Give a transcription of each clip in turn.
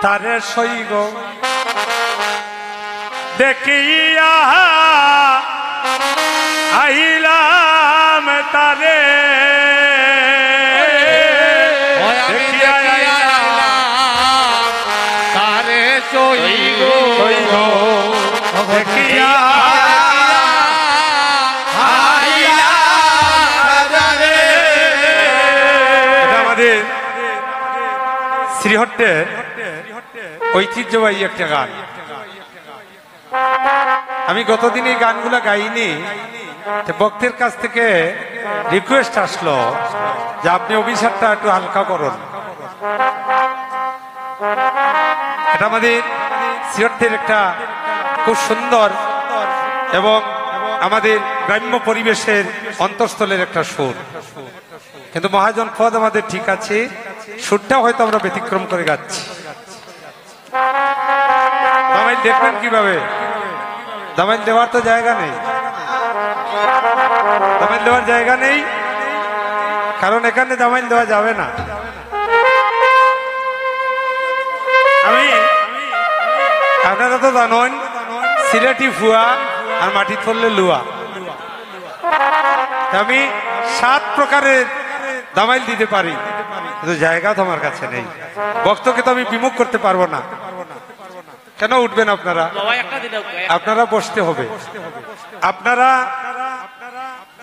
তারে সইগ দেখিয়া আইলাম তারে তারে সইগ দেখিয়া আমাদের শ্রীহট্টের ঐতিহ্যবাহী একটা গান। আমি গতদিন এই গানগুলা গাইনি, ভক্তের কাছ থেকে রিকোয়েস্ট আসলো যে আপনি অভিশাপটা একটু হালকা করুন। এটা আমাদের শ্রীহট্টের একটা খুব সুন্দর এবং আমাদের গ্রাম্য পরিবেশের অন্তঃস্থলের একটা সুর, কিন্তু মহাজন পদ আমাদের ঠিক আছে, সুরটা হয়তো আমরা ব্যতিক্রম করে গাচ্ছি। দামাইল দেখবেন কিভাবে? দামাইল দেওয়ার তো জায়গা নেই, দামাইল দেওয়ার জায়গা নেই, কারণ এখানে দামাইল দেওয়া যাবে না। আমি আপনারা তো জানেন সিলেটি ফুয়া আর মাটি পড়লে লুয়া, আমি 7 প্রকারের দামাইল দিতে পারি, কিন্তু জায়গা তো আমার কাছে নেই। ভক্তকে তো আমি বিমুখ করতে পারবো না। কেন উঠবেন আপনারা? আপনারা বসতে হবে, আপনারা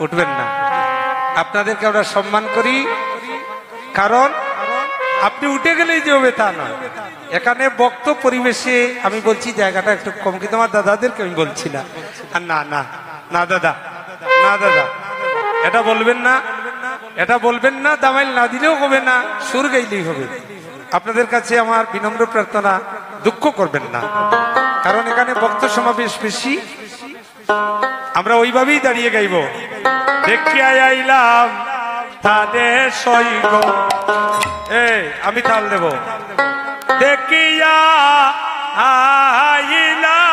উঠবেন না। আপনাদেরকে আমরা সম্মান করি, কারণ আপনি উঠে গেলেই যে হবে তা নয়। এখানে বক্ত পরিবেশে আমি বলছি জায়গাটা একটু কম, কিন্তু আমার দাদাদেরকে আমি বলছি না। আর না না না দাদা, না দাদা, এটা বলবেন না, এটা বলবেন না। দামাইল না দিলেও হবে না, সুর গাইলেই হবে। আপনাদের কাছে আমার বিনম্র প্রার্থনা, দুঃখ করবেন না, কারণ এখানে ভক্ত সমাবেশ বেশি। আমরা ওইভাবেই দাঁড়িয়ে গাইব। দেখিয়া আইলাম তাদের সইগ, আমি তাল দেব। দেখিয়া আইলাম